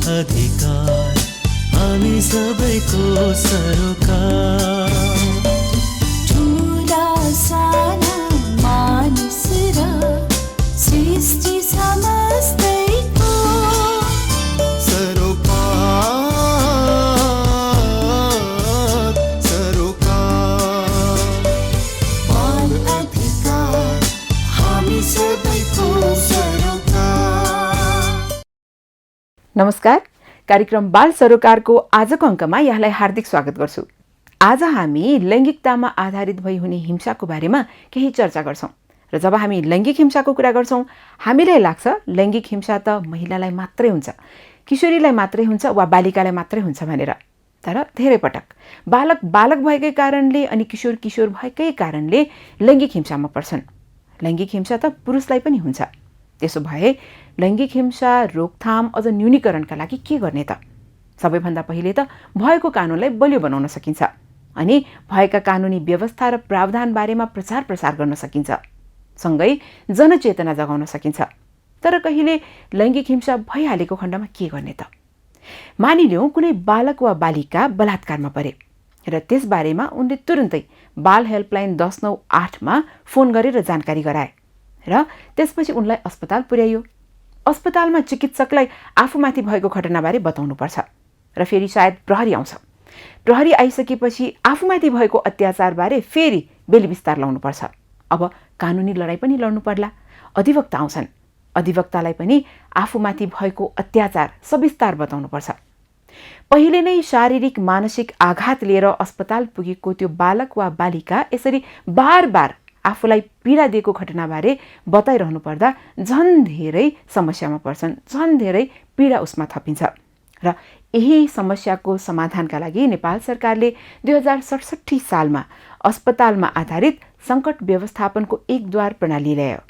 अधिकार हामी सबैको सरोकार ठुला साना मानिस र सृष्टि समस्तैको सरोकार बाल अधिकार हामी सबैको सरोकार। नमस्कार, कार्यक्रम बाल सरोकारको आजको अङ्कमा यहाँलाई हार्दिक स्वागत गर्छु। आज हामी लैङ्गिकतामा आधारित भई हुने हिंसाको बारेमा केही चर्चा गर्छौँ र जब हामी लैङ्गिक हिंसाको कुरा गर्छौँ हामीलाई लाग्छ लैङ्गिक हिंसा त महिलालाई मात्रै हुन्छ, किशोरीलाई मात्रै हुन्छ वा बालिकालाई मात्रै हुन्छ भनेर। तर धेरै पटक बालक भएकै कारणले अनि किशोर भएकै कारणले लैङ्गिक हिंसामा पर्छन्। लैङ्गिक हिंसा त पुरुषलाई पनि हुन्छ। त्यसो भए लैङ्गिक हिंसा रोकथाम अझ न्यूनीकरणका लागि के गर्ने त? सबैभन्दा पहिले त भएको कानुनलाई बलियो बनाउन सकिन्छ अनि भएका कानुनी व्यवस्था र प्रावधान बारेमा प्रचार प्रसार गर्न सकिन्छ। सँगै जनचेतना जगाउन सकिन्छ। तर कहिले लैङ्गिक हिंसा भइहालेको खण्डमा के गर्ने त? मानिलिउँ कुनै बालक वा बालिका बलात्कारमा परे र त्यसबारेमा उनले तुरुन्तै बाल हेल्पलाइन 1098मा फोन गरेर जानकारी गराए र त्यसपछि उनलाई अस्पताल पुर्याइयो। अस्पतालमा चिकित्सकलाई आफूमाथि भएको घटनाबारे बताउनुपर्छ र फेरि सायद प्रहरी आउँछ। प्रहरी आइसकेपछि आफूमाथि भएको अत्याचारबारे फेरि बेली विस्तार लाउनुपर्छ। अब कानुनी लडाइँ पनि लड्नु पर्ला। अधिवक्ता आउँछन्। अधिवक्तालाई पनि आफूमाथि भएको अत्याचार सविस्तार बताउनुपर्छ। पहिले नै शारीरिक मानसिक आघात लिएर अस्पताल पुगेको त्यो बालक वा बालिका यसरी बार आफूलाई पीडा दिएको घटनाबारे बताइरहनु पर्दा झन् धेरै समस्यामा पर्छन्, झन् धेरै पीडा उसमा थपिन्छ। र यही समस्याको समाधानका लागि नेपाल सरकारले 2067 सालमा अस्पतालमा आधारित सङ्कट व्यवस्थापनको एकद्वार प्रणाली ल्यायो।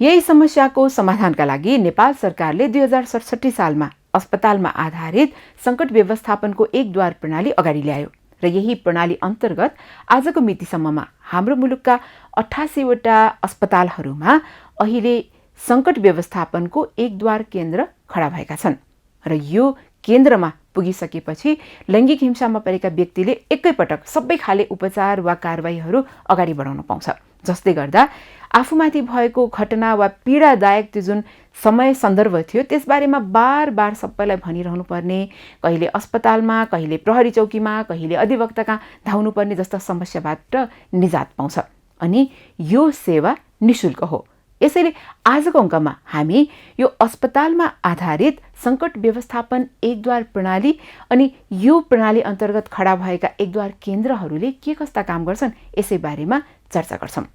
यही समस्याको समाधानका लागि नेपाल सरकारले 2067 सालमा अस्पतालमा आधारित सङ्कट व्यवस्थापनको एकद्वार प्रणाली अगाडि ल्यायो र यही प्रणाली अन्तर्गत आजको मितिसम्ममा हाम्रो मुलुकका 88वटा अस्पतालहरूमा अहिले सङ्कट व्यवस्थापनको एकद्वार केन्द्र खडा भएका छन् र यो केन्द्रमा पुगिसकेपछि लैङ्गिक हिंसामा परेका व्यक्तिले एकैपटक सबै खाले उपचार वा कारबाहीहरू अगाडि बढाउन पाउँछ, जसले गर्दा आफूमाथि भएको घटना वा पीडादायक त्यो जुन समय सन्दर्भ थियो त्यसबारेमा बार सबैलाई भनिरहनु पर्ने, कहिले अस्पतालमा, कहिले प्रहरी चौकीमा, कहिले अधिवक्ता कहाँ धाउनुपर्ने जस्ता समस्याबाट निजात पाउँछ अनि यो सेवा निशुल्क हो। यसैले आजको अङ्कमा हामी यो अस्पतालमा आधारित सङ्कट व्यवस्थापन एकद्वार प्रणाली अनि यो प्रणाली अन्तर्गत खडा भएका एकद्वार केन्द्रहरूले के कस्ता काम गर्छन् यसै बारेमा चर्चा गर्छौँ।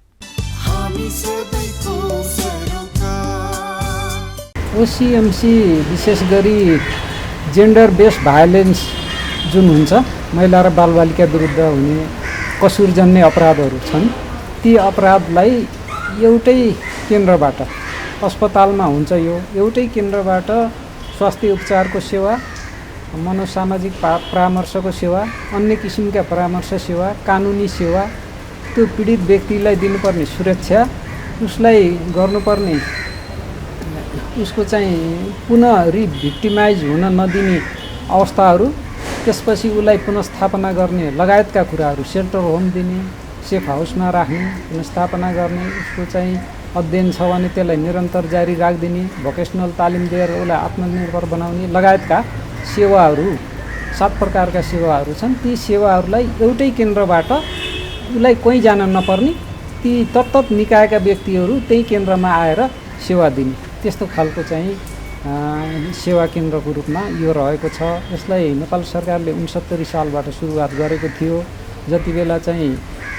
ओसिएमसी विशेष गरी जेन्डर बेस्ड भायोलेन्स जुन हुन्छ, महिला र बालबालिका विरुद्ध हुने कसुरजन्य अपराधहरू छन्, ती अपराधलाई एउटै केन्द्रबाट अस्पतालमा हुन्छ। यो एउटै केन्द्रबाट स्वास्थ्य उपचारको सेवा, मनोसामाजिक परामर्शको सेवा, अन्य किसिमका परामर्श सेवा, कानुनी सेवा, त्यो पीडित व्यक्तिलाई दिनुपर्ने सुरक्षा, उसलाई गर्नुपर्ने उसको चाहिँ पुनः रिभिक्टिमाइज हुन नदिने अवस्थाहरू, त्यसपछि उसलाई पुनस्थापना गर्ने लगायतका कुराहरू, सेल्टर होम दिने, सेफ हाउसमा राख्ने, पुनस्थापना गर्ने, उसको चाहिँ अध्ययन छ भने त्यसलाई निरन्तर जारी राखिदिने, भोकेसनल तालिम दिएर उसलाई आत्मनिर्भर बनाउने लगायतका सेवाहरू, 7 प्रकारका सेवाहरू छन्। ती सेवाहरूलाई एउटै केन्द्रबाट उसलाई कहीँ जान नपर्ने, ती तत्त निकायका व्यक्तिहरू त्यही केन्द्रमा आएर सेवा दिने, त्यस्तो खालको चाहिँ सेवा केन्द्रको रूपमा यो रहेको छ। यसलाई नेपाल सरकारले 69 सालबाट सुरुवात गरेको थियो। जति बेला चाहिँ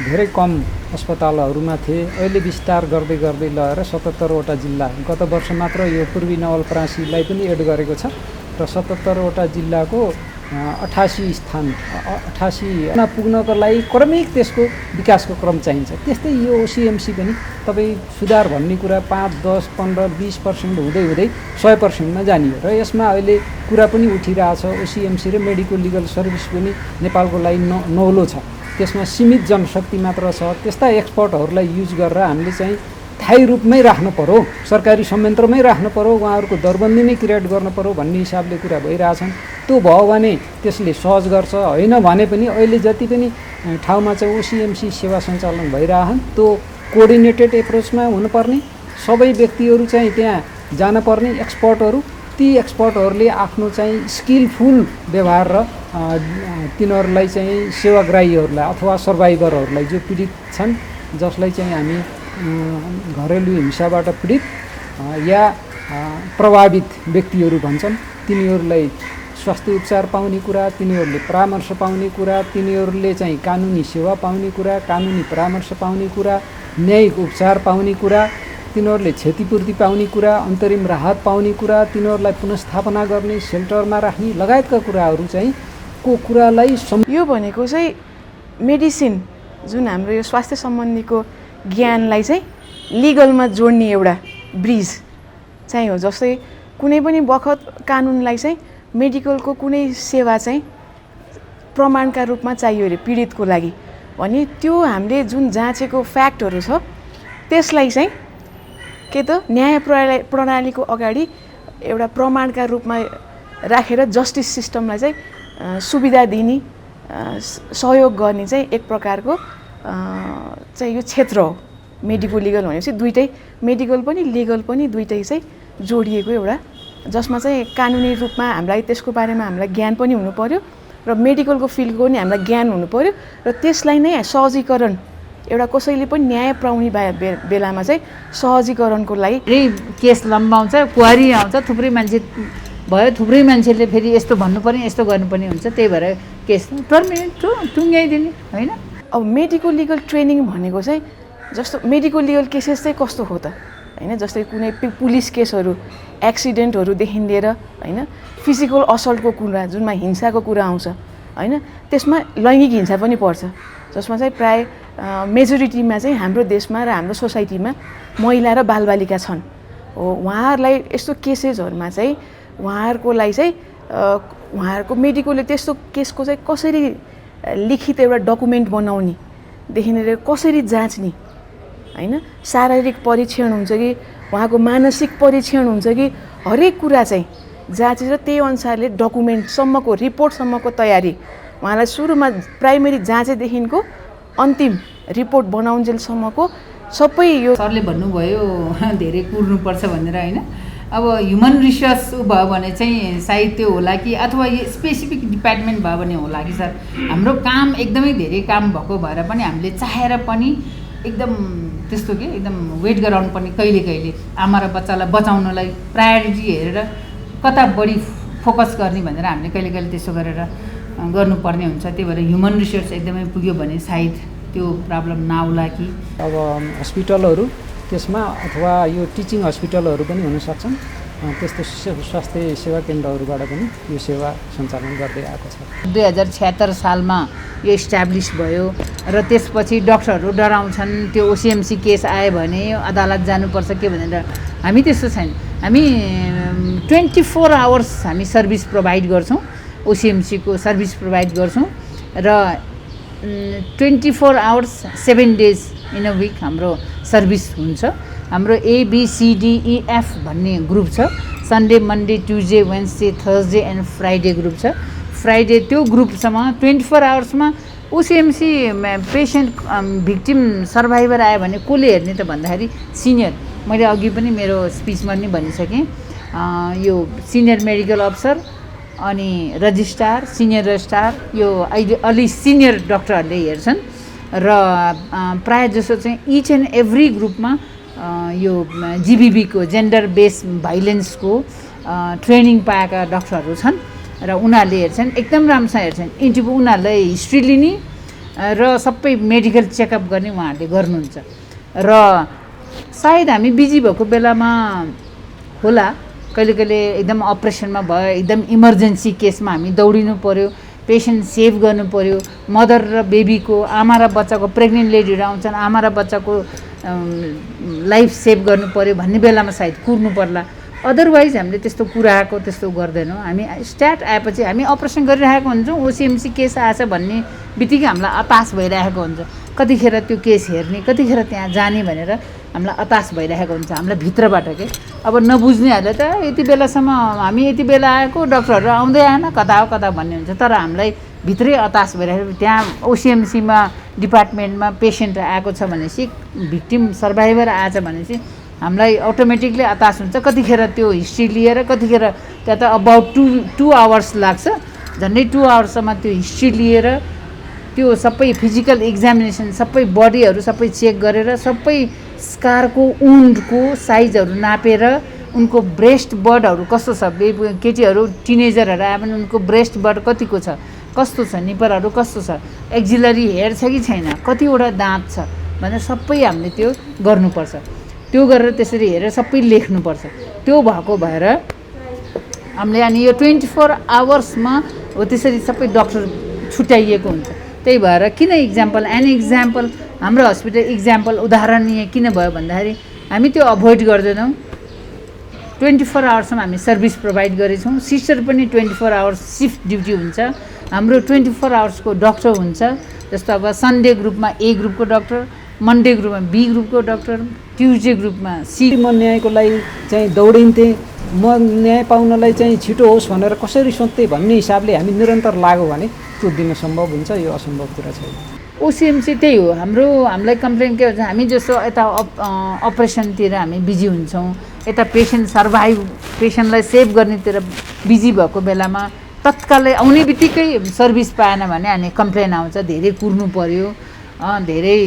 धेरै कम अस्पतालहरूमा थिए, अहिले विस्तार गर्दै लगेर 77वटा जिल्ला, गत वर्ष मात्र यो पूर्वी नवलपरासीलाई पनि एड गरेको छ र 77वटा जिल्लाको 88 स्थानमा पुग्नको लागि क्रमिक त्यसको विकासको क्रम चाहिन्छ। त्यस्तै यो ओसिएमसी पनि तपाईँ सुधार भन्ने कुरा 5, 10, 15, 20% हुँदै 100%मा जानियो र यसमा अहिले कुरा पनि उठिरहेछ। ओसिएमसी र मेडिकल लिगल सर्भिस पनि नेपालको लागि नौलो छ, त्यसमा सीमित जनशक्ति मात्र छ। त्यस्ता एक्सपर्टहरूलाई युज गरेर हामीले चाहिँ स्थायी रूपमै राख्नु पर्यो, सरकारी संयन्त्रमै राख्नु पर्यो, उहाँहरूको दरबन्दी नै क्रिएट गर्नु पर्यो भन्ने हिसाबले कुरा भइरहेछन्। त्यो भयो भने त्यसले सहज गर्छ, होइन भने पनि अहिले जति पनि ठाउँमा चाहिँ ओसिएमसी सेवा सञ्चालन भइरहन् त्यो कोअर्डिनेटेड एप्रोचमा हुनुपर्ने, सबै व्यक्तिहरू चाहिँ त्यहाँ जानपर्ने एक्सपर्टहरू, ती एक्सपर्टहरूले आफ्नो चाहिँ स्किलफुल व्यवहार र तिनीहरूलाई चाहिँ सेवाग्राहीहरूलाई अथवा सर्भाइभरहरूलाई जो पीडित छन्, जसलाई चाहिँ हामी घरेलु हिंसाबाट पीडित या प्रभावित व्यक्तिहरू भन्छन्, तिनीहरूलाई स्वास्थ्य उपचार पाउने कुरा, तिनीहरूले परामर्श पाउने कुरा, तिनीहरूले चाहिँ कानुनी सेवा पाउने कुरा, कानुनी परामर्श पाउने कुरा, न्यायिक उपचार पाउने कुरा, तिनीहरूले क्षतिपूर्ति पाउने कुरा, अन्तरिम राहत पाउने कुरा, तिनीहरूलाई पुनर्स्थापना गर्ने, सेल्टरमा राख्ने लगायतका कुराहरू चाहिँ कुरालाई यो भनेको चाहिँ मेडिसिन जुन हाम्रो यो स्वास्थ्य सम्बन्धीको ज्ञानलाई चाहिँ लिगलमा जोड्ने एउटा ब्रिज चाहिँ हो। जस्तै कुनै पनि बखत कानुनलाई चाहिँ मेडिकलको कुनै सेवा चाहिँ प्रमाणका रूपमा चाहियो अरे पीडितको लागि भने त्यो हामीले जुन जाँचेको फ्याक्टहरू छ त्यसलाई चाहिँ के त न्याय प्रणालीको अगाडि एउटा प्रमाणका रूपमा राखेर जस्टिस सिस्टमलाई चाहिँ सुविधा दिने सहयोग गर्ने चाहिँ एक प्रकारको चाहिँ यो क्षेत्र हो। मेडिको लिगल भनेपछि दुइटै मेडिकल पनि लिगल पनि दुइटै चाहिँ जोडिएको एउटा, जसमा चाहिँ कानुनी रूपमा हामीलाई त्यसको बारेमा हामीलाई ज्ञान पनि हुनु पर्यो र मेडिकलको फिल्डको पनि हामीलाई ज्ञान हुनु पर्यो र त्यसलाई नै सहजीकरण एउटा कसैले पनि न्याय पाउने बेलामा चाहिँ सहजीकरणको लागि केस लम्बाउँछ, क्वारी आउँछ, थुप्रै मान्छे भयो, थुप्रै मान्छेले फेरि यस्तो भन्नुपर्ने यस्तो गर्नुपर्ने हुन्छ, त्यही भएर केस टर्मिनेट टुङ्ग्याइदिने होइन। अब मेडिको लिगल ट्रेनिङ भनेको चाहिँ जस्तो मेडिको लिगल केसेस चाहिँ कस्तो हो त होइन, जस्तै कुनै पुलिस केसहरू एक्सिडेन्टहरूदेखि लिएर होइन फिजिकल असल्टको कुरा जुनमा हिंसाको कुरा आउँछ होइन, त्यसमा लैङ्गिक हिंसा पनि पर्छ, जसमा चाहिँ प्राय मेजोरिटीमा चाहिँ हाम्रो देशमा र हाम्रो सोसाइटीमा महिला र बालबालिका छन् हो। उहाँहरूलाई यस्तो केसेसहरूमा चाहिँ उहाँहरूको चाहिँ उहाँहरूको मेडिकलले त्यस्तो केसको चाहिँ कसरी लिखित एउटा डकुमेन्ट बनाउनेदेखि लिएर कसरी जाँच्ने होइन, शारीरिक परीक्षण हुन्छ कि उहाँको मानसिक परीक्षण हुन्छ कि हरेक कुरा चाहिँ जाँचेर त्यही अनुसारले डकुमेन्टसम्मको रिपोर्टसम्मको तयारी उहाँलाई सुरुमा प्राइमेरी जाँचेदेखिको अन्तिम रिपोर्ट बनाउन्जेलसम्मको सबै यो सरले भन्नुभयो धेरै कुर्नुपर्छ भनेर होइन। अब ह्युमन रिसोर्स भयो भने चाहिँ सायद त्यो होला कि अथवा यो स्पेसिफिक डिपार्टमेन्ट भयो भने होला कि सर, हाम्रो काम एकदमै धेरै काम भएको भएर पनि हामीले चाहेर पनि एकदम त्यस्तो के एकदम वेट गराउनु पर्ने, कहिले कहिले आमा र बच्चालाई बचाउनलाई प्रायोरिटी हेरेर कता बढी फोकस गर्ने भनेर हामीले कहिले कहिले त्यसो गरेर गर्नुपर्ने हुन्छ। त्यही भएर ह्युमन रिसोर्स एकदमै पुग्यो भने सायद त्यो प्रब्लम नआउला कि। अब हस्पिटलहरू त्यसमा अथवा यो टिचिङ हस्पिटलहरू पनि हुनसक्छन्, त्यस्तो स्वास्थ्य सेवा केन्द्रहरूबाट पनि यो सेवा सञ्चालन गर्दै आएको छ। 2076 सालमा यो इस्टाब्लिस भयो र त्यसपछि डक्टरहरू डराउँछन् त्यो ओसिएमसी केस आयो भने अदालत जानुपर्छ के भनेर। हामी त्यस्तो छैन, हामी 24 आवर्स हामी सर्भिस प्रोभाइड गर्छौँ, ओसिएमसीको सर्भिस प्रोभाइड गर्छौँ र 24 hours 7 days in a week हाम्रो सर्भिस हुन्छ। हाम्रो ABCDEF भन्ने ग्रुप छ, Sunday Monday Tuesday Wednesday Thursday and Friday group छ। फ्राइडे त्यो ग्रुपसँग 24 आवर्समा ओसिएमसी पेसेन्ट भिक्टिम सर्भाइभर आयो भने कसले हेर्ने त भन्दाखेरि सिनियर, मैले अघि पनि मेरो स्पिचमा नि भनिसकेँ, यो सिनियर मेडिकल अफिसर अनि रजिस्ट्रार, सिनियर रजिस्ट्रार, यो अहिले अलि सिनियर डक्टरहरूले हेर्छन् र प्रायः जसो चाहिँ इच एन्ड एभ्री ग्रुपमा यो GBV को जेन्डर बेस भाइलेन्सको ट्रेनिङ पाएका डक्टरहरू छन् र उनीहरूले हेर्छन्, एकदम राम्रोसँग हेर्छन्। इन्टरभ्यू उनीहरूलाई हिस्ट्री लिने र सबै मेडिकल चेकअप गर्ने उहाँहरूले गर्नुहुन्छ र सायद हामी बिजी भएको बेलामा होला, कहिले कहिले एकदम अपरेसनमा भयो, एकदम इमर्जेन्सी केसमा हामी दौडिनु पर्यो, पेसेन्ट सेभ गर्नु पर्यो, मदर र बेबीको, आमा र बच्चाको, प्रेग्नेन्ट लेडीहरू आउँछन्, आमा र बच्चाको लाइफ सेभ गर्नु पर्यो भन्ने बेलामा सायद कुर्नु पर्ला। अदरवाइज हामीले त्यस्तो कुराको त्यस्तो गर्दैनौँ। हामी स्टार्ट आएपछि हामी अपरेसन गरिरहेको हुन्छौँ, ओसिएमसी केस आएछ भन्ने बित्तिकै हामीलाई हताश भइरहेको हुन्छ, कतिखेर त्यो केस हेर्ने, कतिखेर त्यहाँ जाने भनेर हामीलाई हताश भइरहेको हुन्छ हामीलाई भित्रबाट के अब नबुझ्नेहरूले त यति बेलासम्म हामी यति बेला आएको डक्टरहरू आउँदै आएन कता हो कता भन्ने हुन्छ तर हामीलाई भित्रै हताश भइरहेको त्यहाँ ओसिएमसीमा डिपार्टमेन्टमा पेसेन्ट आएको छ भनेपछि भिक्टिम सर्भाइभर आएछ भनेपछि हामीलाई अटोमेटिकली हताश हुन्छ कतिखेर त्यो हिस्ट्री लिएर कतिखेर त्यहाँ त अबाउट 2 आवर्स लाग्छ झन्डै 2 आवर्ससम्म त्यो हिस्ट्री लिएर त्यो सबै फिजिकल एक्जामिनेसन सबै बडीहरू सबै चेक गरेर सबै स्कारको वुन्डको साइजहरू नापेर उनको ब्रेस्ट बर्डहरू कस्तो छ केटीहरू टिनेजरहरू आयो भने उनको ब्रेस्ट बर्ड कतिको छ कस्तो छ निपरहरू कस्तो छ एक्जिलरी हेयर छ कि छैन कतिवटा दाँत छ भनेर सबै हामीले त्यो गर्नुपर्छ त्यो गरेर त्यसरी हेरेर सबै लेख्नुपर्छ त्यो भएको भएर हामीले अनि यो 24 आवर्समा हो त्यसरी सबै डक्टर छुट्याइएको हुन्छ त्यही भएर किन एन इक्जाम्पल हाम्रो हस्पिटल इक्जाम्पल उदाहरणीय किन भयो भन्दाखेरि हामी त्यो अभोइड गर्दैनौँ 24 आवर्ससम्म हामी सर्भिस प्रोभाइड गरेछौँ सिस्टर पनि 24 आवर्स सिफ्ट ड्युटी हुन्छ हाम्रो 24 आवर्सको डक्टर हुन्छ जस्तो अब सन्डे ग्रुपमा ए ग्रुपको डक्टर मन्डे ग्रुपमा बी ग्रुपको डक्टर ट्युजडे ग्रुपमा सी म न्यायको लागि चाहिँ दौडिन्थेँ म न्याय पाउनलाई चाहिँ छिटो होस् भनेर कसरी सोध्थेँ भन्ने हिसाबले हामी निरन्तर लाग्यो भने त्यो दिन सम्भव हुन्छ यो असम्भव कुरा छैन ओसिएमसी त्यही हो हामीलाई कम्प्लेन के हुन्छ हामी जस्तो यता अपरेसनतिर हामी बिजी हुन्छौँ यता पेसेन्टलाई सेभ गर्नेतिर बिजी भएको बेलामा तत्कालै आउने बित्तिकै सर्भिस पाएन भने हामी कम्प्लेन आउँछ धेरै कुर्नु पर्यो धेरै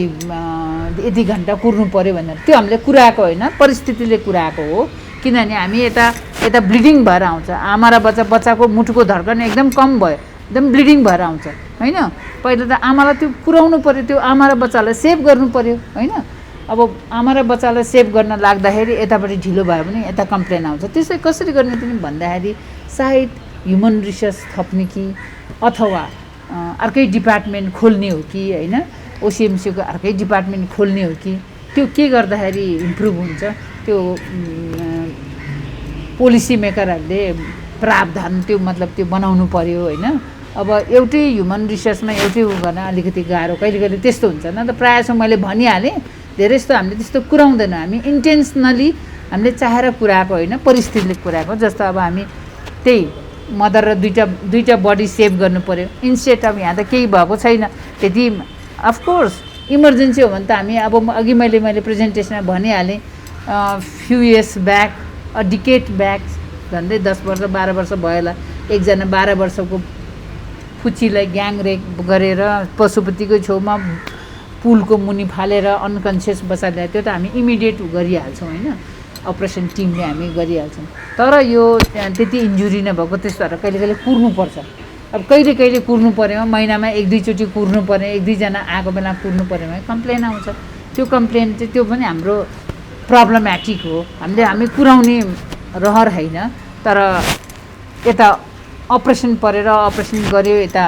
यति घन्टा कुर्नु पर्यो भनेर त्यो हामीले कुराएको होइन परिस्थितिले कुराएको हो किनभने हामी यता ब्लिडिङ भएर आउँछ आमा र बच्चाको मुटुको धड्कन एकदम कम भयो एकदम ब्लिडिङ भएर आउँछ होइन पहिला त आमालाई त्यो पुर्याउनु पर्यो त्यो आमा र बच्चालाई सेभ गर्नु पर्यो होइन अब आमा र बच्चालाई सेभ गर्न लाग्दाखेरि यतापट्टि ढिलो भयो भने यता कम्प्लेन आउँछ त्यसै कसरी गर्ने तिमी भन्दाखेरि सायद ह्युमन रिसोर्स थप्ने कि अथवा अर्कै डिपार्टमेन्ट खोल्ने हो कि होइन ओसिएमसीको अर्कै डिपार्टमेन्ट खोल्ने हो कि त्यो के गर्दाखेरि इम्प्रुभ हुन्छ त्यो पोलिसी मेकरहरूले प्रावधान त्यो मतलब त्यो बनाउनु पर्यो होइन अब एउटै ह्युमन रिसोर्समा एउटै गर्न अलिकति गाह्रो कहिले कहिले त्यस्तो हुन्छ न त प्रायः जस्तो मैले भनिहालेँ धेरै जस्तो हामीले त्यस्तो कुराउँदैनौँ हामी इन्टेन्सनली हामीले चाहेर कुराएको होइन परिस्थितिले कुराएको जस्तो अब हामी त्यही मदर र दुईटा बडी सेभ गर्नु पर्यो इन्स्टेड अब यहाँ त केही भएको छैन त्यति अफकोर्स इमर्जेन्सी हो भने त हामी अब अघि मैले प्रेजेन्टेसनमा भनिहालेँ few years back decade back झन्डै 10 वर्ष 12 वर्ष भयो होला एकजना 12 वर्षको पुच्चीलाई ग्याङ रेप गरेर पशुपतिको छेउमा पुलको मुनि फालेर अनकन्सियस बसाइदिएर त्यो त हामी इमिडिएट गरिहाल्छौँ होइन अपरेसन टिमले हामी गरिहाल्छौँ तर यो त्यति इन्जुरी नभएको त्यस्तो भएर कहिले कहिले कुर्नुपर्छ अब कहिले कुर्नु पऱ्यो महिनामा 1-2 चोटि कुर्नु पऱ्यो 1-2 जना आएको बेला कुर्नु पऱ्यो भने कम्प्लेन आउँछ त्यो कम्प्लेन चाहिँ त्यो पनि हाम्रो प्रब्लमेटिक हो हामी कुराउने रहर होइन तर यता अपरेसन परेर अपरेसन गर्यो यता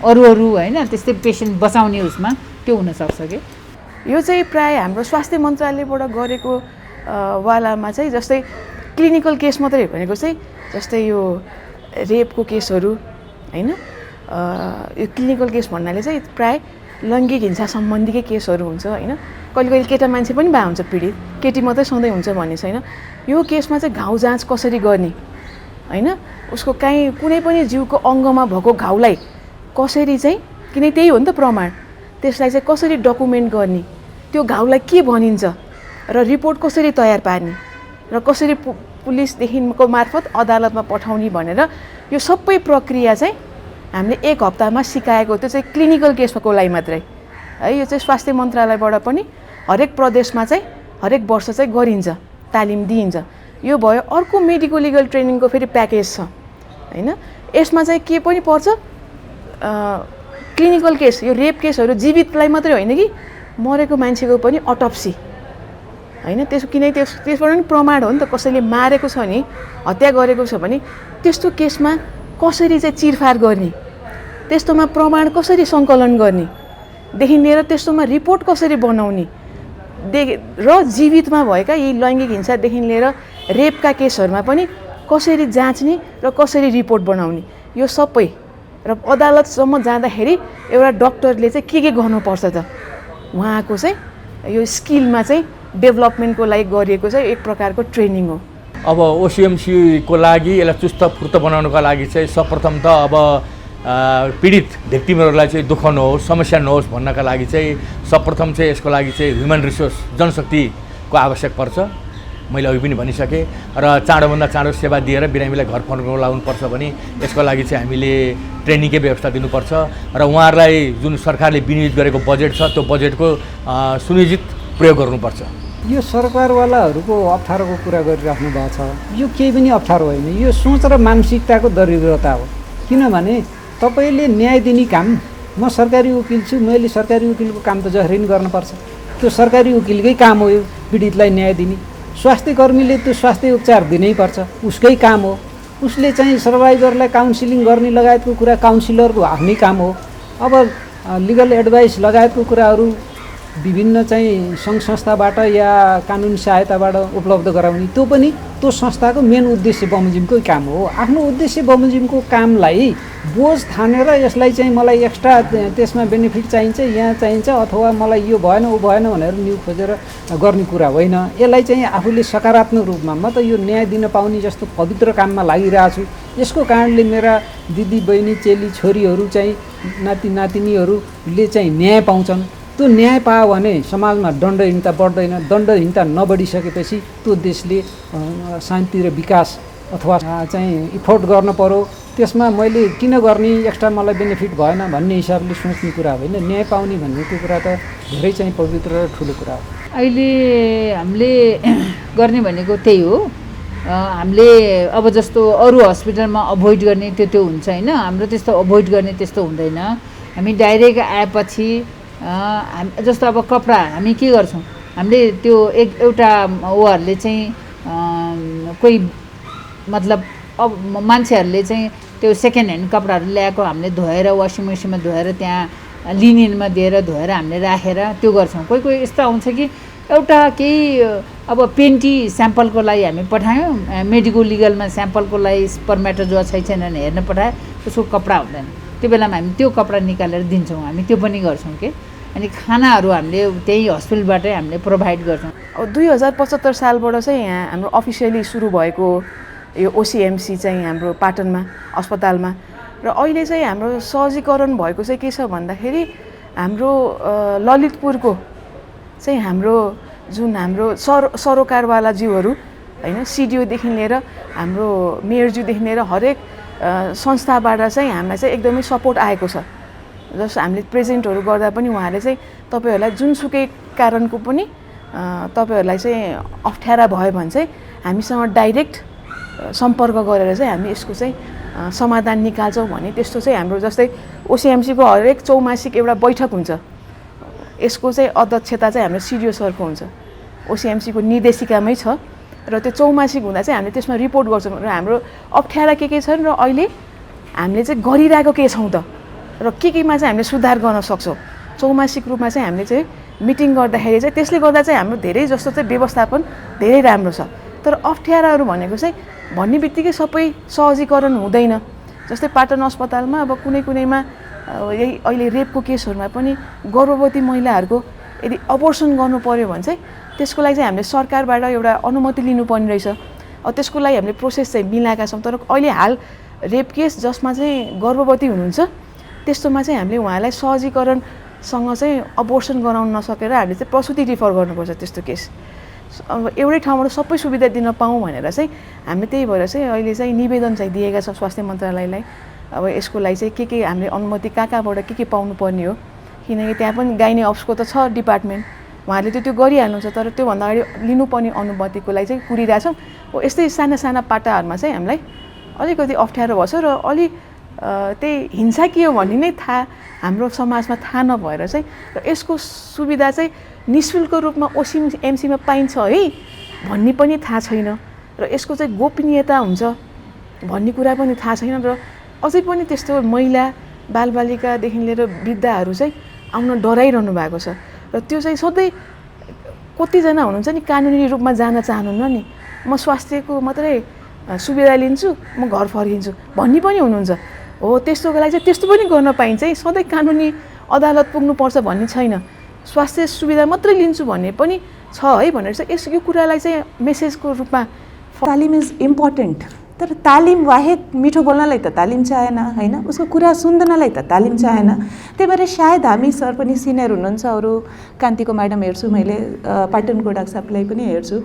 अरू होइन त्यस्तै पेसेन्ट बचाउने उसमा त्यो हुनसक्छ कि यो चाहिँ प्रायः हाम्रो स्वास्थ्य मन्त्रालयबाट गरेको वालामा चाहिँ जस्तै क्लिनिकल केस मात्रै भनेको चाहिँ जस्तै यो रेपको केसहरू होइन यो क्लिनिकल केस भन्नाले चाहिँ प्रायः लैङ्गिक हिंसा सम्बन्धीकै केसहरू हुन्छ होइन कहिले केटा मान्छे पनि भए हुन्छ पीडित केटी मात्रै सधैँ हुन्छ भन्ने छैन यो केसमा चाहिँ घाउ जाँच कसरी गर्ने होइन उसको काहीँ कुनै पनि जिउको अङ्गमा भएको घाउलाई कसरी चाहिँ किन त्यही हो नि त प्रमाण त्यसलाई चाहिँ कसरी डकुमेन्ट गर्ने त्यो घाउलाई के भनिन्छ र रिपोर्ट कसरी तयार पार्ने र कसरी पुलिसदेखिको मार्फत अदालतमा पठाउने भनेर यो सबै प्रक्रिया चाहिँ हामीले 1 हप्तामा सिकाएको त्यो चाहिँ क्लिनिकल केसको लागि मात्रै है यो चाहिँ स्वास्थ्य मन्त्रालयबाट पनि हरेक प्रदेशमा चाहिँ हरेक वर्ष चाहिँ गरिन्छ तालिम दिइन्छ यो भयो अर्को मेडिको लिगल ट्रेनिङको फेरि प्याकेज छ होइन यसमा चाहिँ के पनि पर्छ क्लिनिकल केस यो रेप केसहरू जीवितलाई मात्रै होइन कि मरेको मान्छेको पनि अटोप्सी होइन त्यसबाट पनि प्रमाण हो नि त कसैले मारेको छ नि हत्या गरेको छ भने त्यस्तो केसमा कसरी चाहिँ चिरफार गर्ने त्यस्तोमा प्रमाण कसरी सङ्कलन गर्ने देखि लिएर त्यस्तोमा रिपोर्ट कसरी बनाउने र जीवितमा भएका यी लैङ्गिक हिंसादेखि लिएर रेपका केसहरूमा पनि कसरी जाँच्ने र कसरी रिपोर्ट बनाउने यो सबै र अदालतसम्म जाँदाखेरि एउटा डक्टरले चाहिँ के गर्नुपर्छ त उहाँको चाहिँ यो स्किलमा चाहिँ डेभलपमेन्टको लागि गरिएको चाहिँ एक प्रकारको ट्रेनिङ हो। अब ओसिएमसीको लागि यसलाई चुस्त फुर्त बनाउनुको लागि चाहिँ सर्वप्रथम त अब पीडित व्यक्तिहरूलाई चाहिँ दुःख नहोस्, समस्या नहोस् भन्नका लागि चाहिँ सर्वप्रथम चाहिँ यसको लागि चाहिँ ह्युमन रिसोर्स जनशक्तिको आवश्यक पर्छ। मैले अघि पनि भनिसकेँ र चाँडोभन्दा चाँडो सेवा दिएर बिरामीलाई घर फर्काउन लाउनुपर्छ भने यसको लागि चाहिँ हामीले ट्रेनिङकै व्यवस्था दिनुपर्छ र उहाँहरूलाई जुन सरकारले विनियोजित गरेको बजेट छ त्यो बजेटको सुनिश्चित प्रयोग गर्नुपर्छ। यो सरकारवालाहरूको अप्ठ्यारोको कुरा गरिराख्नु भएको छ, यो केही पनि अप्ठ्यारो होइन, यो सोच र मानसिकताको दरिद्रता हो। किनभने तपाईँले न्याय दिने काम, म सरकारी वकिल छु, मैले सरकारी वकिलको काम त जसरी पनि गर्नुपर्छ, त्यो सरकारी वकिलकै काम हो यो पीडितलाई न्याय दिने। स्वास्थ्य कर्मीले त्यो स्वास्थ्य उपचार दिनै पर्छ, उसकै काम हो। उसले चाहिँ सर्भाइभरलाई काउन्सिलिङ गर्ने लगायतको कुरा काउन्सिलरको आफ्नै काम हो। अब लिगल एडभाइस लगायतको कुराहरू विभिन्न चाहिँ सङ्घ संस्थाबाट या कानुनी सहायताबाट उपलब्ध गराउने, त्यो पनि त्यो संस्थाको मेन उद्देश्य बमोजिमकै काम हो। आफ्नो उद्देश्य बमोजिमको कामलाई बोझ ठानेर यसलाई चाहिँ मलाई एक्स्ट्रा त्यसमा बेनिफिट चाहिन्छ, यहाँ चाहिन्छ, अथवा मलाई यो भएन ऊ भएन भनेर न्यु खोजेर गर्ने कुरा होइन। यसलाई चाहिँ आफूले सकारात्मक रूपमा म त यो न्याय दिन पाउने जस्तो पवित्र काममा लागिरहेको छु, यसको कारणले मेरा दिदी बहिनी चेली छोरीहरू चाहिँ नाति नातिनीहरूले चाहिँ न्याय पाउँछन्। त्यो न्याय पायो भने समाजमा दण्डहीनता बढ्दैन। दण्डहीनता नबढिसकेपछि त्यो देशले शान्ति र विकास अथवा चाहिँ इफोर्ट गर्न पर्यो। त्यसमा मैले किन गर्ने, एक्स्ट्रा मलाई बेनिफिट भएन भन्ने हिसाबले सोच्ने कुरा होइन। न्याय पाउने भन्ने कुरा त धेरै चाहिँ पवित्र र ठुलो कुरा हो। अहिले हामीले गर्ने भनेको त्यही हो। हामीले अब जस्तो अरू हस्पिटलमा अभोइड गर्ने त्यो हुन्छ होइन, हाम्रो त्यस्तो अभोइड गर्ने त्यस्तो हुँदैन। हामी डाइरेक्ट आएपछि जस्तो अब कपडा हामी के गर्छौँ, हामीले त्यो एउटा उहाँहरूले चाहिँ कोही मतलब अब मान्छेहरूले चाहिँ त्यो सेकेन्ड ह्यान्ड कपडाहरू ल्याएको हामीले धोएर वासिङ मेसिनमा धोएर त्यहाँ लिनिनमा दिएर धोएर हामीले राखेर त्यो गर्छौँ। कोही कोही यस्तो आउँछ कि एउटा केही अब पेन्टी स्याम्पलको लागि हामी पठायौँ, मेडिको लिगलमा स्याम्पलको लागि स्पर्मेटोजोआ छैन हेर्न पठायो, त्यसको कपडा हुँदैन। त्यो बेलामा हामी त्यो कपडा निकालेर दिन्छौँ, हामी त्यो पनि गर्छौँ कि। अनि खानाहरू हामीले त्यही हस्पिटलबाटै हामीले प्रोभाइड गर्छौँ। अब 2075 सालबाट चाहिँ यहाँ हाम्रो अफिसियली सुरु भएको यो ओसिएमसी चाहिँ हाम्रो पाटनमा अस्पतालमा र अहिले चाहिँ हाम्रो सहजीकरण भएको चाहिँ के छ भन्दाखेरि हाम्रो ललितपुरको चाहिँ हाम्रो जुन हाम्रो सरोकारवाला ज्यूहरू होइन, सिडिओदेखि लिएर हाम्रो मेयरज्यूदेखि लिएर हरेक संस्थाबाट चाहिँ हामीलाई चाहिँ एकदमै सपोर्ट आएको छ। जस्तो हामीले प्रेजेन्टहरू गर्दा पनि उहाँले चाहिँ तपाईँहरूलाई जुनसुकै कारणको पनि तपाईँहरूलाई चाहिँ अप्ठ्यारा भयो भने चाहिँ हामीसँग डाइरेक्ट सम्पर्क गरेर चाहिँ हामी यसको चाहिँ समाधान निकाल्छौँ भने त्यस्तो चाहिँ हाम्रो जस्तै ओसिएमसीको हरेक चौमासिक एउटा बैठक हुन्छ। यसको चाहिँ अध्यक्षता चाहिँ हाम्रो सिडिओ सरको हुन्छ, ओसिएमसीको निर्देशिकामै छ र त्यो चौमासिक हुँदा चाहिँ हामीले त्यसमा रिपोर्ट गर्छौँ र हाम्रो अप्ठ्यारा के छन् र अहिले हामीले चाहिँ गरिरहेको के छौँ त र केमा चाहिँ हामीले सुधार गर्न सक्छौँ। चौमासिक रूपमा चाहिँ हामीले चाहिँ मिटिङ गर्दाखेरि चाहिँ त्यसले गर्दा चाहिँ हाम्रो धेरै जस्तो चाहिँ व्यवस्थापन धेरै राम्रो छ। तर अप्ठ्याराहरू भनेको चाहिँ भन्ने बित्तिकै सबै सहजीकरण हुँदैन। जस्तै पाटन अस्पतालमा अब कुनैमा यही अहिले रेपको केसहरूमा पनि गर्भवती महिलाहरूको यदि अबोर्सन गर्नु पर्यो भने चाहिँ त्यसको लागि चाहिँ हामीले सरकारबाट एउटा अनुमति लिनुपर्ने रहेछ। त्यसको लागि हामीले प्रोसेस चाहिँ मिलाएका छौँ। तर अहिले हाल रेप केस जसमा चाहिँ गर्भवती हुनुहुन्छ त्यस्तोमा चाहिँ हामीले उहाँलाई सहजीकरणसँग चाहिँ अबोर्सन गराउन नसकेर हामीले चाहिँ प्रसुति रिफर गर्नुपर्छ। त्यस्तो केस अब एउटै ठाउँबाट सबै सुविधा दिन पाऊँ भनेर चाहिँ हामीले त्यही भएर चाहिँ अहिले चाहिँ निवेदन चाहिँ दिएका छौँ स्वास्थ्य मन्त्रालयलाई। अब यसको लागि चाहिँ के हामीले अनुमति कहाँबाट के पाउनु पर्ने हो, किनकि त्यहाँ पनि गाइने अफिसको त छ डिपार्टमेन्ट, उहाँहरूले त्यो गरिहाल्नुहुन्छ। तर त्योभन्दा अगाडि लिनुपर्ने अनुमतिको लागि चाहिँ कुरिरहेछौँ। यस्तै साना साना पाटाहरूमा चाहिँ हामीलाई अलिकति अप्ठ्यारो भएको छ र अलि त्यही हिंसा के हो भन्ने नै थाहा हाम्रो समाजमा थाहा नभएर चाहिँ र यसको सुविधा चाहिँ निःशुल्क रूपमा ओसिएमसीमा पाइन्छ है भन्ने पनि थाहा छैन र यसको चाहिँ गोपनीयता हुन्छ भन्ने कुरा पनि थाहा छैन र अझै पनि त्यस्तो महिला बालबालिकादेखि लिएर वृद्धहरू चाहिँ आउन डराइरहनु भएको छ। र त्यो चाहिँ सधैँ कतिजना हुनुहुन्छ नि कानुनी रूपमा जान चाहनुहुन्न नि, म स्वास्थ्यको मात्रै सुविधा लिन्छु म घर फर्किन्छु भन्ने पनि हुनुहुन्छ। हो त्यस्तोको लागि चाहिँ त्यस्तो पनि गर्न पाइन्छ है, सधैँ कानुनी अदालत पुग्नुपर्छ भन्ने छैन। स्वास्थ्य सुविधा मात्रै लिन्छु भन्ने पनि छ है भनेर चाहिँ यो कुरालाई चाहिँ मेसेजको रूपमा तालिम इज इम्पोर्टेन्ट, तर तालिम बाहेक मिठो बोल्नलाई त तालिम चाहेन होइन, उसको कुरा सुन्नलाई त तालिम चाहेन। त्यही भएर सायद हामी सर पनि सिनियर हुनुहुन्छ, अरू कान्तिको म्याडम हेर्छु, मैले पाटनको डाक्टर साहबलाई पनि हेर्छु,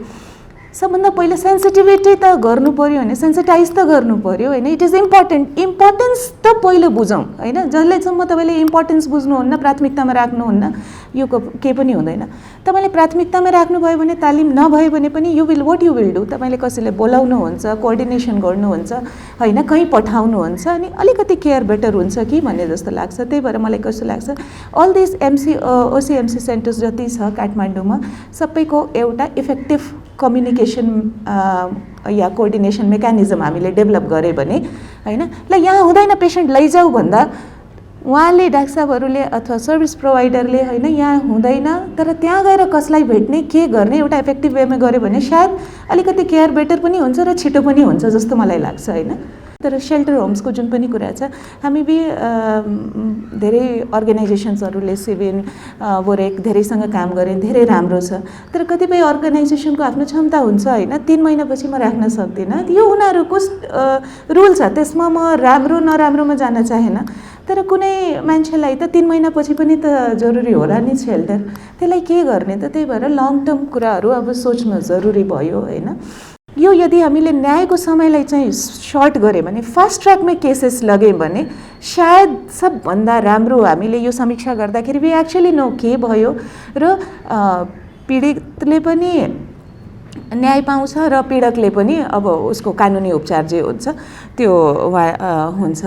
सबभन्दा पहिला सेन्सिटिभिटी त गर्नु पऱ्यो होइन, सेन्सिटाइज त गर्नु पऱ्यो होइन। इट इज इम्पोर्टेन्ट, इम्पोर्टेन्स त पहिलो बुझौँ होइन। जसलेसम्म तपाईँले इम्पोर्टेन्स बुझ्नुहुन्न, प्राथमिकतामा राख्नुहुन्न, यो केही पनि हुँदैन। तपाईँले प्राथमिकतामा राख्नुभयो भने, तालिम नभयो भने पनि you will what you will do, तपाईँले कसैले बोलाउनुहुन्छ, कोअर्डिनेसन गर्नुहुन्छ होइन, कहीँ पठाउनुहुन्छ, अनि अलिकति केयर बेटर हुन्छ कि भन्ने जस्तो लाग्छ। त्यही भएर मलाई कस्तो लाग्छ, अल दिस ओसिएमसी सेन्टर्स जति छ काठमाडौँमा, सबैको एउटा इफेक्टिभ कम्युनिकेसन या कोअर्डिनेसन मेकानिजम हामीले डेभलप गऱ्यो भने होइन, ल यहाँ हुँदैन पेसेन्ट लैजाऊ भन्दा उहाँले डाक्टर साहबहरूले अथवा सर्भिस प्रोभाइडरले होइन यहाँ हुँदैन तर त्यहाँ गएर कसलाई भेट्ने के गर्ने एउटा इफेक्टिभ वेमा गऱ्यो भने सायद अलिकति केयर बेटर पनि हुन्छ र छिटो पनि हुन्छ जस्तो मलाई लाग्छ होइन। तर सेल्टर होम्सको जुन पनि कुरा छ, हामी धेरै अर्गनाइजेसन्सहरूले सिभिन बोरेक धेरैसँग काम गरेँ, धेरै राम्रो छ। तर कतिपय अर्गनाइजेसनको आफ्नो क्षमता हुन्छ होइन, 3 महिनापछि म राख्न सक्दिनँ, यो उनीहरूको रुल छ, त्यसमा म राम्रो नराम्रोमा जान चाहेन। तर कुनै मान्छेलाई त 3 महिनापछि पनि त जरुरी होला नि सेल्टर, त्यसलाई के गर्ने त। त्यही भएर लङ टर्म कुराहरू अब सोच्नु जरुरी भयो होइन। यो यदि हामीले न्यायको समयलाई चाहिँ सर्ट गऱ्यौँ भने, फास्ट ट्र्याकमै केसेस लग्यौँ भने सायद सबभन्दा राम्रो हामीले यो समीक्षा गर्दाखेरि वी एक्चुअली नो के भयो र पीडितले पनि न्याय पाउँछ र पीडकले पनि अब उसको कानुनी उपचार जे हुन्छ त्यो हुन्छ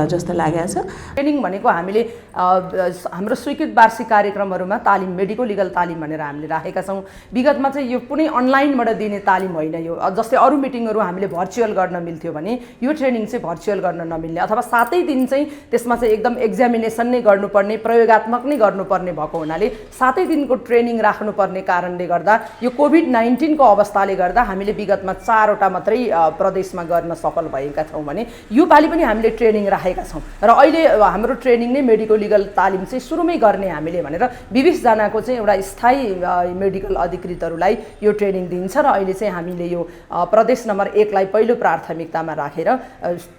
जस्तो लागेको छ। ट्रेनिङ भनेको हामीले हाम्रो स्वीकृत वार्षिक कार्यक्रमहरूमा तालिम, मेडिको लिगल तालिम भनेर हामीले राखेका छौँ। विगतमा चाहिँ यो कुनै अनलाइनबाट दिने तालिम होइन, यो जस्तै अरू मिटिङहरू हामीले भर्चुअल गर्न मिल्थ्यो भने यो ट्रेनिङ चाहिँ भर्चुअल गर्न नमिल्ने, अथवा 7 दिन चाहिँ त्यसमा चाहिँ एकदम एक्जामिनेसन नै गर्नुपर्ने, प्रयोगात्मक नै गर्नुपर्ने भएको हुनाले 7 दिनको ट्रेनिङ राख्नुपर्ने कारणले गर्दा यो कोभिड-19 को अवस्थाले गर्दा हामीले विगतमा 4वटा मात्रै प्रदेशमा गर्न सफल भएका छौँ भने यो पालि पनि हामीले ट्रेनिङ राखेका छौँ। र अहिले हाम्रो ट्रेनिङ नै मेडिकल लिगल तालिम चाहिँ सुरुमै गर्ने हामीले भनेर 20 जनाको चाहिँ एउटा स्थायी मेडिकल अधिकृतहरूलाई यो ट्रेनिङ दिन्छ। र अहिले चाहिँ हामीले यो प्रदेश नम्बर 1 लाई पहिलो प्राथमिकतामा राखेर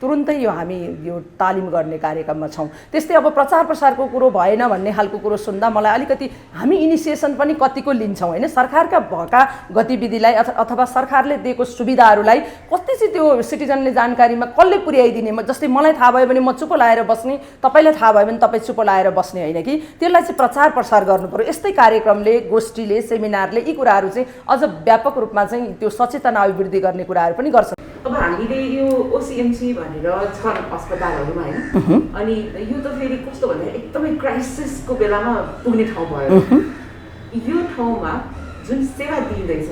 तुरुन्तै यो हामी यो तालिम गर्ने कार्यक्रममा छौँ। त्यस्तै अब प्रचार प्रसारको कुरो भएन भन्ने खालको कुरो सुन्दा मलाई अलिकति हामी इनिसिएसन पनि कतिको लिन्छौँ होइन, सरकारका भएका गतिविधिलाई अथवा सरकारले दिएको सुविधाहरूलाई कति चाहिँ त्यो सिटिजनले जानकारीमा कसले पुर्याइदिने। जस्तै मलाई थाहा भयो भने म चुप लाएर बस्ने, तपाईँलाई थाहा भयो भने तपाईँ चुप लाएर बस्ने होइन कि, त्यसलाई चाहिँ प्रचार प्रसार गर्नु पर्यो। यस्तै कार्यक्रमले, गोष्ठीले, सेमिनारले यी कुराहरू चाहिँ अझ व्यापक रूपमा चाहिँ त्यो सचेतना अभिवृद्धि गर्ने कुराहरू पनि गर्छ। अब हामीले यो ओसिएमसी भनेर छन् अस्पतालहरूमा होइन, अनि यो त फेरि कस्तो भन्दा एकदमै क्राइसिसको बेलामा पुग्ने ठाउँ भयो। यो ठाउँमा जुन सेवा दिँदैछ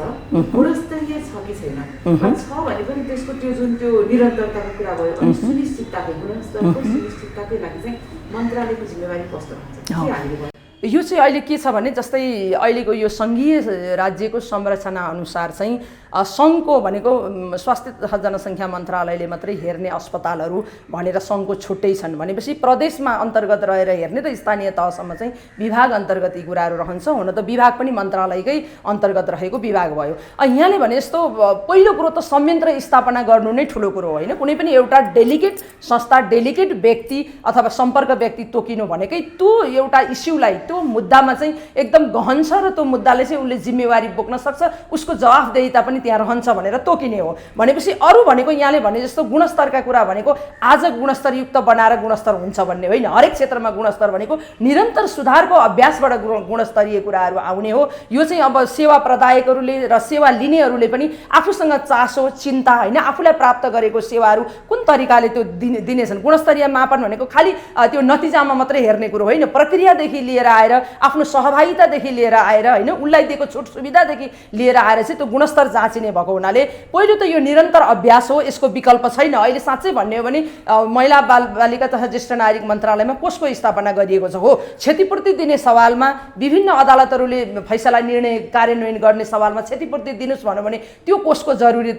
गुणस्तरीय छ कि छैन, छ भने पनि त्यसको त्यो निरन्तरताको कुरा भयो, अनि सुनिश्चितताको गुणस्तरको सुनिश्चितताकै लागि चाहिँ मन्त्रालयको जिम्मेवारी कस्तो हुन्छ? यो चाहिँ अहिले के छ भने जस्तै अहिलेको यो सङ्घीय राज्यको संरचना अनुसार चाहिँ सङ्घको भनेको स्वास्थ्य तथा जनसङ्ख्या मन्त्रालयले मात्रै हेर्ने अस्पतालहरू भनेर सङ्घको छुट्टै छन् भनेपछि प्रदेशमा अन्तर्गत रहेर हेर्ने र स्थानीय तहसम्म चाहिँ विभाग अन्तर्गत यी कुराहरू रहन्छ। हुन त विभाग पनि मन्त्रालयकै अन्तर्गत रहेको विभाग भयो। यहाँले भने जस्तो पहिलो कुरो त संयन्त्र स्थापना गर्नु नै ठुलो कुरो होइन। कुनै पनि एउटा डेलिगेट संस्था, डेलिगेट व्यक्ति अथवा सम्पर्क व्यक्ति तोकिनु भनेकै त्यो एउटा इस्युलाई, त्यो मुद्दामा चाहिँ एकदम गहन छ र त्यो मुद्दाले चाहिँ उसले जिम्मेवारी बोक्न सक्छ, उसको जवाफदेहिता पनि त्यहाँ रहन्छ भनेर तोकिने हो। भनेपछि अरू भनेको यहाँले भने जस्तो गुणस्तरका कुरा भनेको आज गुणस्तरयुक्त बनाएर गुणस्तर हुन्छ भन्ने होइन। हरेक क्षेत्रमा गुणस्तर भनेको निरन्तर सुधारको अभ्यासबाट गुणस्तरीय कुराहरू आउने हो। यो चाहिँ अब सेवा प्रदायकहरूले र सेवा लिनेहरूले पनि आफूसँग चासो, चिन्ता होइन, आफूलाई प्राप्त गरेको सेवाहरू कुन तरिकाले त्यो दिनेछन्। गुणस्तरीय मापन भनेको खालि त्यो नतिजामा मात्रै हेर्ने कुरो होइन, प्रक्रियादेखि लिएर आएर आफ्नो सहभागितादेखि लिएर आएर होइन, उसलाई दिएको छुट सुविधादेखि लिएर आएर चाहिँ त्यो गुणस्तर जाँच टाँचिने भएको हुनाले पहिलो त यो निरन्तर अभ्यास हो, यसको विकल्प छैन। अहिले साँच्चै भन्ने हो भने महिला बालबालिका तथा ज्येष्ठ नागरिक मन्त्रालयमा कोषको स्थापना गरिएको छ। हो, क्षतिपूर्ति दिने सवालमा विभिन्न अदालतहरूले फैसला निर्णय कार्यान्वयन गर्ने सवालमा क्षतिपूर्ति दिनुहोस् भन्यो भने त्यो कोषको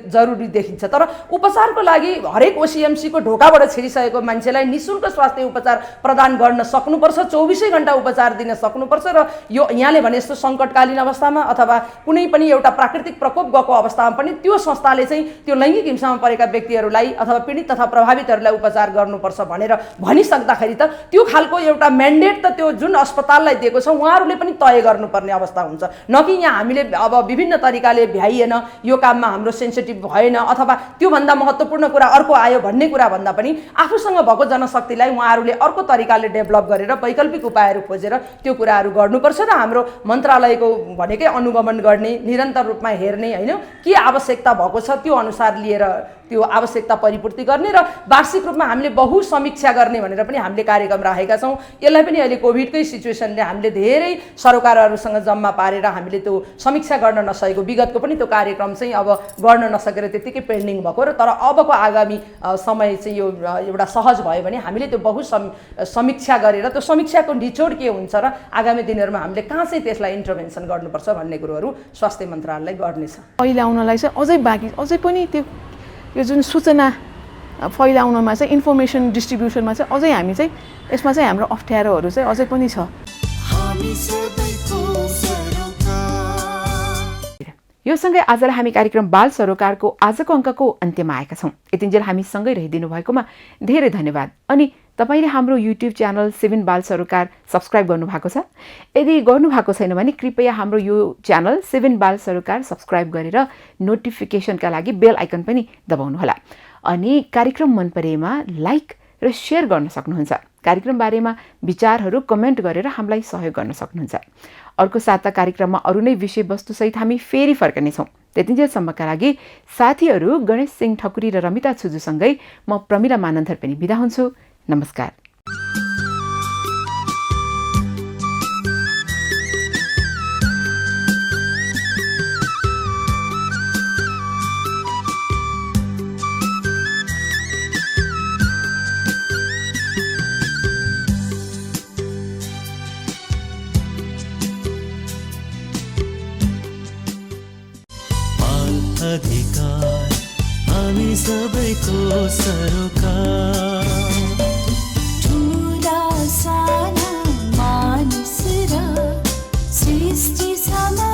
जरुरी देखिन्छ। तर उपचारको लागि हरेक ओसिएमसीको ढोकाबाट छिरिसकेको मान्छेलाई निःशुल्क स्वास्थ्य उपचार प्रदान गर्न सक्नुपर्छ, 24 घण्टा उपचार दिन सक्नुपर्छ। र यो यहाँले भने जस्तो सङ्कटकालीन अवस्थामा अथवा कुनै पनि एउटा प्राकृतिक प्रकोप गएको अवस्थामा पनि त्यो संस्थाले चाहिँ त्यो लैङ्गिक हिंसामा परेका व्यक्तिहरूलाई अथवा पीडित तथा प्रभावितहरूलाई उपचार गर्नुपर्छ भनेर भनिसक्दाखेरि त त्यो खालको एउटा म्यान्डेट त त्यो जुन अस्पताललाई दिएको छ उहाँहरूले पनि तय गर्नुपर्ने अवस्था हुन्छ। न कि यहाँ हामीले अब विभिन्न तरिकाले भ्याइएन, यो काममा हाम्रो सेन्सिटिभ भएन अथवा त्योभन्दा महत्त्वपूर्ण कुरा अर्को आयो भन्ने कुरा भन्दा पनि आफूसँग भएको जनशक्तिलाई उहाँहरूले अर्को तरिकाले डेभलप गरेर वैकल्पिक उपायहरू खोजेर त्यो कुराहरू गर्नुपर्छ। र हाम्रो मन्त्रालयको भनेकै अनुगमन गर्ने, निरन्तर रूपमा हेर्ने, होइन के आवश्यकता भएको छ त्यो अनुसार लिएर त्यो आवश्यकता परिपूर्ति गर्ने र वार्षिक रूपमा हामीले बहु समीक्षा गर्ने भनेर पनि हामीले कार्यक्रम राखेका छौँ। यसलाई पनि अहिले कोभिडकै सिचुएसनले हामीले धेरै सरकारहरूसँग जम्मा पारेर हामीले त्यो समीक्षा गर्न नसकेको, विगतको पनि त्यो कार्यक्रम चाहिँ अब गर्न नसकेर त्यत्तिकै पेन्डिङ भएको र तर अबको आगामी समय चाहिँ यो एउटा सहज भयो भने हामीले त्यो बहु समीक्षा गरेर त्यो समीक्षाको निचोड के हुन्छ र आगामी दिनहरूमा हामीले कहाँ चाहिँ त्यसलाई इन्टरभेन्सन गर्नुपर्छ भन्ने कुरोहरू स्वास्थ्य मन्त्रालयले गर्नेछ। फैलाउनलाई चाहिँ अझै बाँकी, अझै पनि त्यो यो जुन सूचना फैलाउनमा चाहिँ इन्फर्मेसन डिस्ट्रिब्युसनमा चाहिँ अझै हामी चाहिँ यसमा चाहिँ हाम्रो अप्ठ्यारोहरू चाहिँ अझै पनि छ। यो सँगै आजलाई हामी कार्यक्रम बाल सरोकारको आजको अङ्कको अन्त्यमा आएका छौँ। यतिन्जेल हामी सँगै रहिदिनु भएकोमा धेरै धन्यवाद। अनि तपाईँले हाम्रो युट्युब च्यानल 7 बाल सरोकार सब्सक्राइब गर्नुभएको छ? यदि गर्नुभएको छैन भने कृपया हाम्रो यो च्यानल 7 बाल सरोकार सब्सक्राइब गरेर नोटिफिकेसनका लागि बेल आइकन पनि दबाउनुहोला। अनि कार्यक्रम मन परेमा लाइक र सेयर गर्न सक्नुहुन्छ। कार्यक्रम बारेमा विचारहरू कमेन्ट गरेर हामीलाई सहयोग गर्न सक्नुहुन्छ। अर्को साता कार्यक्रममा अरू नै विषयवस्तुसहित हामी फेरि फर्कनेछौँ। त्यतिन्जेलसम्मका लागि साथीहरू गणेश सिंह ठकुरी र रमिता छुजुसँगै म प्रमिला मानन्धर पनि बिदा हुन्छु। नमस्कार। अधिकार हामी सबैको सरोकार। ठुला साना मानिस र सृष्टि समा